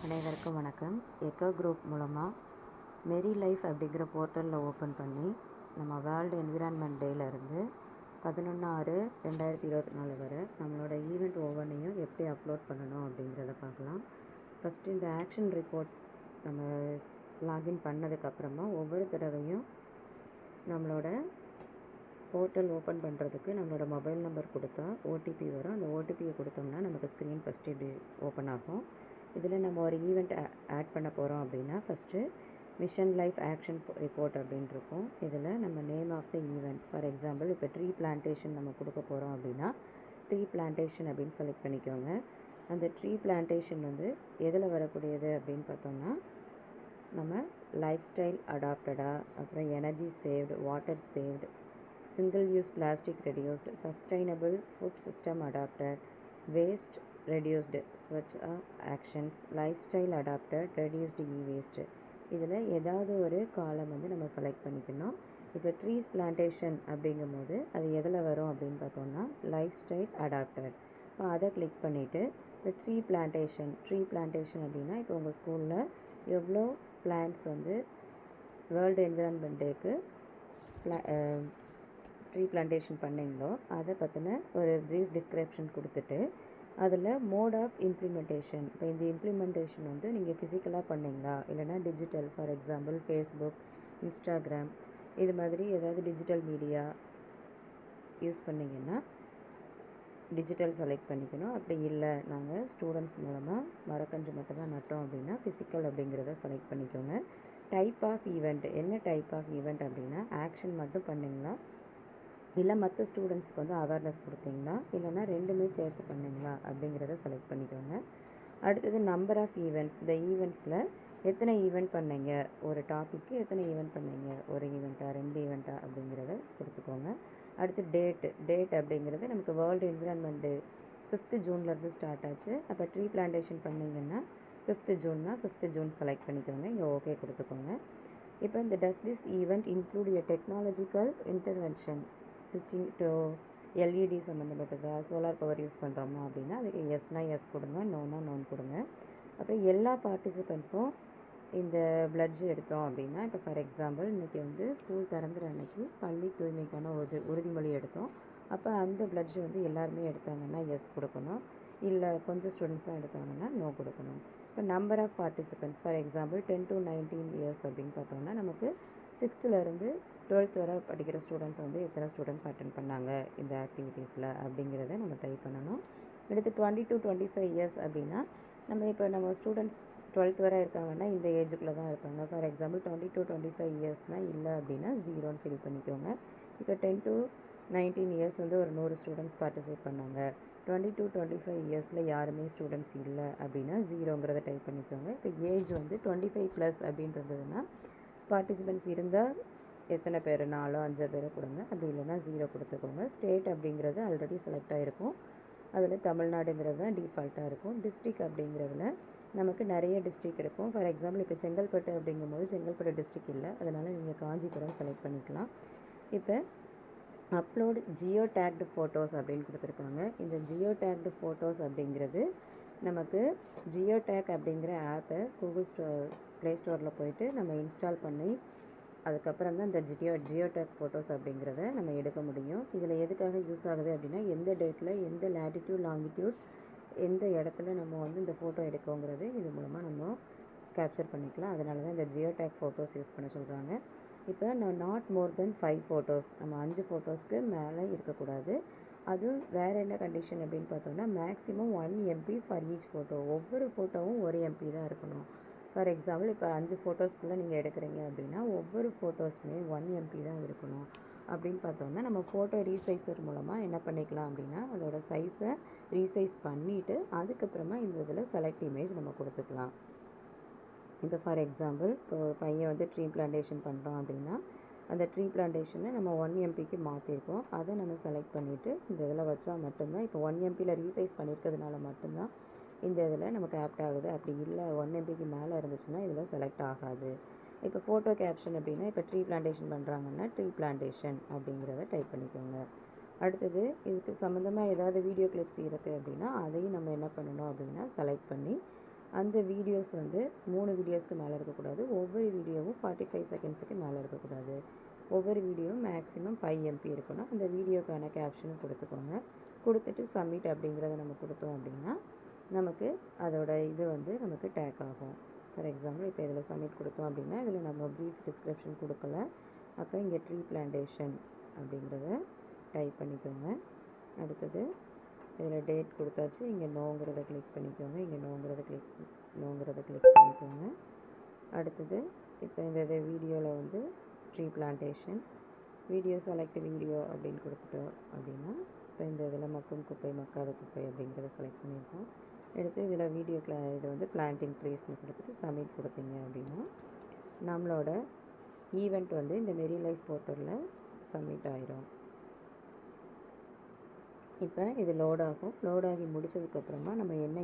அனைவருக்கும் வணக்கம். Echo group மூலமாக மெரி லைஃப் அப்படிங்கிற போர்ட்டலில் ஓப்பன் பண்ணி நம்ம வேர்ல்டு என்விரான்மெண்ட் டேலேருந்து 11/6/2024 வரை நம்மளோட ஈவெண்ட் ஒவ்வொன்றையும் எப்படி அப்லோட் பண்ணணும் அப்படிங்கிறத பார்க்கலாம். ஃபஸ்ட்டு இந்த ஆக்ஷன் ரிப்போர்ட் நம்ம லாகின் பண்ணதுக்கப்புறமா ஒவ்வொரு தடவையும் நம்மளோட போர்ட்டல் ஓப்பன் பண்ணுறதுக்கு நம்மளோட மொபைல் நம்பர் கொடுத்தா ஓடிபி வரும். அந்த ஓடிபியை கொடுத்தோம்னா நமக்கு ஸ்க்ரீன் ஃபஸ்ட்டு இப்படி ஓப்பன் ஆகும். இதில் நம்ம ஒரு ஈவெண்ட் ஆட் பண்ண போகிறோம் அப்படின்னா first mission life action report அப்படின்னு இருக்கும். இதில் நம்ம name of the event, for example இப்போ ட்ரீ பிளான்டேஷன் நம்ம கொடுக்க போகிறோம் அப்படின்னா ட்ரீ பிளான்டேஷன் அப்படின்னு செலக்ட் பண்ணிக்கோங்க. அந்த ட்ரீ பிளான்டேஷன் வந்து எதில் வரக்கூடியது அப்படின்னு பார்த்தோம்னா நம்ம லைஃப் ஸ்டைல் அடாப்டடாக, அப்புறம் energy saved, water saved, single use plastic reduced, sustainable food system adapted, waste reduced, Swachha actions, lifestyle adapted, reduced e waste. இதில் ஏதாவது ஒரு காலம் வந்து நம்ம செலக்ட் பண்ணிக்கணும். இப்போ ட்ரீஸ் பிளான்டேஷன் அப்படிங்கும்போது அது எதில் வரும் அப்படின்னு பார்த்தோம்னா லைஃப் ஸ்டைல் அடாப்டட். இப்போ அதை கிளிக் பண்ணிவிட்டு இப்போ ட்ரீ பிளான்டேஷன் அப்படின்னா இப்போ உங்கள் ஸ்கூலில் எவ்வளோ பிளான்ட்ஸ் வந்து வேர்ல்டு என்விரான்மெண்ட் டேக்கு ட்ரீ பிளான்டேஷன் பண்ணிங்களோ அதை பற்றின ஒரு ப்ரீஃப் டிஸ்கிரிப்ஷன் கொடுத்துட்டு அதில் மோட் ஆஃப் இம்ப்ளிமெண்டேஷன், இப்போ இந்த இம்ப்ளிமெண்டேஷன் வந்து நீங்கள் ஃபிசிக்கலாக பண்ணிங்களா இல்லைனா digital, for example Facebook, Instagram, இது மாதிரி ஏதாவது டிஜிட்டல் மீடியா யூஸ் பண்ணிங்கன்னா டிஜிட்டல் செலக்ட் பண்ணிக்கணும். அப்படி இல்லை நாங்கள் ஸ்டூடெண்ட்ஸ் மூலமாக மரக்கன்று மட்டும் தான் நட்டோம் அப்படின்னா ஃபிசிக்கல் அப்படிங்கிறத செலக்ட் பண்ணிக்கோங்க. டைப் ஆஃப் ஈவெண்ட், என்ன டைப் ஆஃப் ஈவெண்ட் அப்படின்னா ஆக்ஷன் மட்டும் பண்ணிங்களா இல்லை மற்ற ஸ்டூடெண்ட்ஸ்க்கு வந்து அவேர்னஸ் கொடுத்தீங்களா இல்லைனா ரெண்டுமே சேர்த்து பண்ணிங்களா அப்படிங்கிறத செலக்ட் பண்ணிக்கோங்க. அடுத்தது நம்பர் ஆஃப் ஈவெண்ட்ஸ், இந்த ஈவெண்ட்ஸில் எத்தனை ஈவெண்ட் பண்ணீங்க, ஒரு டாப்பிக்கு எத்தனை ஈவெண்ட் பண்ணீங்க, ஒரு ஈவெண்ட்டா 2 ஈவெண்ட்டா அப்படிங்கிறத கொடுத்துக்கோங்க. அடுத்து டேட் அப்படிங்கிறது நமக்கு வேர்ல்டு என்விரான்மெண்ட் டே 5th ஜூன்லேருந்து ஸ்டார்ட் ஆச்சு. அப்போ ட்ரீ பிளான்டேஷன் பண்ணிங்கன்னா 5th ஜூன்னா 5th ஜூன் செலக்ட் பண்ணிக்கோங்க. இங்கே ஓகே கொடுத்துக்கோங்க. இப்போ இந்த does this event include a technological intervention ஸ்விட்சிங் டு எல்இடி சம்மந்தப்பட்டதா, சோலார் பவர் யூஸ் பண்ணுறோமா அப்படின்னா அதுக்கு எஸ்னா எஸ் கொடுங்க, நோனா நோன் கொடுங்க. அப்புறம் எல்லா பார்ட்டிசிபெண்ட்ஸும் இந்த பிளட்ஜ் எடுத்தோம் அப்படின்னா இப்போ ஃபார் எக்ஸாம்பிள் இன்றைக்கி வந்து ஸ்கூல் திறந்துற அன்னைக்கு பள்ளி தூய்மைக்கான உறுதிமொழி எடுத்தோம். அப்போ அந்த பிளட்ஜ் வந்து எல்லாருமே எடுத்தாங்கன்னா எஸ் கொடுக்கணும், இல்லை கொஞ்சம் ஸ்டூடெண்ட்ஸ் தான் எடுத்தாங்கன்னா நோ கொடுக்கணும். இப்போ number of participants, for example 10 to 19 years அப்படின்னு பார்த்தோம்னா நமக்கு 6th 12th வரை படிக்கிற ஸ்டூடெண்ட்ஸ் வந்து எத்தனை ஸ்டூடெண்ட்ஸ் அட்டென்ட் பண்ணாங்க இந்த ஆக்டிவிட்டீஸில் அப்படிங்கிறத நம்ம டைப் பண்ணணும். அடுத்து 20 to 25 இயர்ஸ் அப்படின்னா நம்ம ஸ்டூடெண்ட்ஸ் 12th வரை இருக்காங்கன்னா இந்த ஏஜுக்குள்ளே தான் இருப்பாங்க. ஃபார் எக்ஸாம்பிள் 20 to 25 இயர்ஸ்னால் இல்லை அப்படின்னா 0ன்னு ஃபில் பண்ணிக்கோங்க. இப்போ 10 to 19 இயர்ஸ் வந்து ஒரு 100 ஸ்டூடெண்ட்ஸ் பார்ட்டிசிபேட் பண்ணாங்க. 20 to 25 இயர்ஸில் யாருமே ஸ்டூடெண்ட்ஸ் இல்லை அப்படின்னா 0ங்கிறத டைப் பண்ணிக்கோங்க. இப்போ ஏஜ் வந்து 25+ அப்படின்றதுன்னா பார்ட்டிசிபெண்ட்ஸ் இருந்தால் எத்தனை பேர், 4 5 பேரை கொடுங்க, அப்படி இல்லைன்னா 0 கொடுத்துக்கோங்க. ஸ்டேட் அப்படிங்கிறது ஆல்ரெடி செலக்ட் ஆகிருக்கும், அதில் தமிழ்நாடுங்கிறது தான் டிஃபால்ட்டாக இருக்கும். டிஸ்ட்ரிக் அப்படிங்கிறதுல நமக்கு நிறைய டிஸ்ட்ரிக் இருக்கும். ஃபார் எக்ஸாம்பிள் இப்போ செங்கல்பட்டு அப்படிங்கும்போது செங்கல்பட்டு டிஸ்ட்ரிக் இல்லை, அதனால் நீங்கள் காஞ்சிபுரம் செலக்ட் பண்ணிக்கலாம். இப்போ அப்லோடு ஜியோ டேக்டு ஃபோட்டோஸ் அப்படின்னு கொடுத்துருக்காங்க. இந்த ஜியோ டேக்டு ஃபோட்டோஸ் அப்படிங்கிறது நமக்கு ஜியோ டேக் அப்படிங்கிற ஆப்பை கூகுள் ப்ளே ஸ்டோரில் போயிட்டு நம்ம இன்ஸ்டால் பண்ணி அதுக்கப்புறம் தான் இந்த ஜியோ டேக் ஃபோட்டோஸ் அப்படிங்கிறத நம்ம எடுக்க முடியும். இதில் எதுக்காக யூஸ் ஆகுது அப்படின்னா எந்த டேட்டில் எந்த லேட்டிடியூட் லாங்கிடியூட் எந்த இடத்துல நம்ம வந்து இந்த ஃபோட்டோ எடுக்கோங்கிறது இது மூலமாக நம்ம கேப்சர் பண்ணிக்கலாம். அதனால தான் இந்த ஜியோ டேக் ஃபோட்டோஸ் யூஸ் பண்ண சொல்கிறாங்க. இப்போ நாட் மோர் தென் 5 ஃபோட்டோஸ், நம்ம 5 ஃபோட்டோஸ்க்கு மேலே இருக்கக்கூடாது. அதுவும் வேறு என்ன கண்டிஷன் அப்படின்னு பார்த்தோம்னா maximum 1 MB for each photo, ஒவ்வொரு ஃபோட்டோவும் 1 MB தான் இருக்கணும். ஃபார் எக்ஸாம்பிள் இப்போ 5 ஃபோட்டோஸ்க்குள்ளே நீங்கள் எடுக்கிறீங்க அப்படின்னா ஒவ்வொரு ஃபோட்டோஸுமே 1 MB தான் இருக்கணும். அப்படின்னு பார்த்தோம்னா நம்ம ஃபோட்டோ ரீசைசர் மூலமாக என்ன பண்ணிக்கலாம் அப்படின்னா அதோட சைஸை ரீசைஸ் பண்ணிவிட்டு அதுக்கப்புறமா இந்த இதில் செலக்ட் இமேஜ் நம்ம கொடுத்துக்கலாம். இப்போ ஃபார் எக்ஸாம்பிள் இப்போ ஒரு பையன் வந்து ட்ரீ பிளான்டேஷன் பண்ணுறோம் அப்படின்னா அந்த ட்ரீ பிளான்டேஷனை நம்ம 1 MBக்கு மாற்றிருக்கோம். அதை நம்ம செலக்ட் பண்ணிவிட்டு இந்த இதில் வச்சா மட்டும்தான், இப்போ 1 MBயில் ரீசைஸ் பண்ணியிருக்கிறதுனால மட்டும்தான் இந்த இதில் நமக்கு ஆப்ட் ஆகுது. அப்படி இல்லை 1 MBக்கு மேலே இருந்துச்சுன்னா இதில் செலக்ட் ஆகாது. இப்போ ஃபோட்டோ கேப்ஷன் அப்படின்னா இப்போ ட்ரீ பிளான்டேஷன் பண்ணுறாங்கன்னா ட்ரீ பிளான்டேஷன் அப்படிங்கிறத டைப் பண்ணிக்கோங்க. அடுத்தது இதுக்கு சம்மந்தமாக ஏதாவது வீடியோ கிளிப்ஸ் இருக்குது அப்படின்னா அதையும் நம்ம என்ன பண்ணணும் அப்படின்னா செலக்ட் பண்ணி அந்த வீடியோஸ் வந்து 3 வீடியோஸ்க்கு மேலே இருக்கக்கூடாது. ஒவ்வொரு வீடியோவும் 45 செகண்ட்ஸுக்கு மேலே இருக்கக்கூடாது. ஒவ்வொரு வீடியோவும் மேக்ஸிமம் 5 MB இருக்கணும். அந்த வீடியோக்கான கேப்ஷனும் கொடுத்துக்கோங்க. கொடுத்துட்டு சப்மிட் அப்படிங்கிறத நம்ம கொடுத்தோம் அப்படின்னா நமக்கு அதோட இது வந்து நமக்கு டேக் ஆகும். ஃபார் எக்ஸாம்பிள் இப்போ இதில் சப்மிட் கொடுத்தோம் அப்படின்னா இதில் நம்ம ப்ரீஃப் டிஸ்கிரிப்ஷன் கொடுக்கல. அப்போ இங்கே ட்ரீ பிளான்டேஷன் அப்படிங்கிறத டைப் பண்ணிக்கோங்க. அடுத்தது இதில் டேட் கொடுத்தாச்சு. இங்கே நோங்கிறத கிளிக் பண்ணிக்கோங்க. இங்கே நோங்கிறத கிளிக் பண்ணிக்கோங்க. அடுத்தது இப்போ இந்த வீடியோவில் வந்து tree plantation video select video அப்படின்னு கொடுத்துட்டோம் அப்படின்னா இப்போ இந்த இதில் மக்கும் குப்பை மக்காத குப்பை அப்படிங்கிறத செலக்ட் பண்ணியிருக்கோம். எடுத்து இதில் வீடியோ இது வந்து பிளான்டிங் ட்ரீஸ்னு கொடுத்துட்டு சப்மிட் கொடுத்தீங்க அப்படின்னா நம்மளோட ஈவெண்ட் வந்து இந்த மெரி லைஃப் போர்ட்டலில் சப்மிட் ஆயிரும். இப்போ இது லோட் ஆகும். லோட் ஆகி முடித்ததுக்கப்புறமா நம்ம என்ன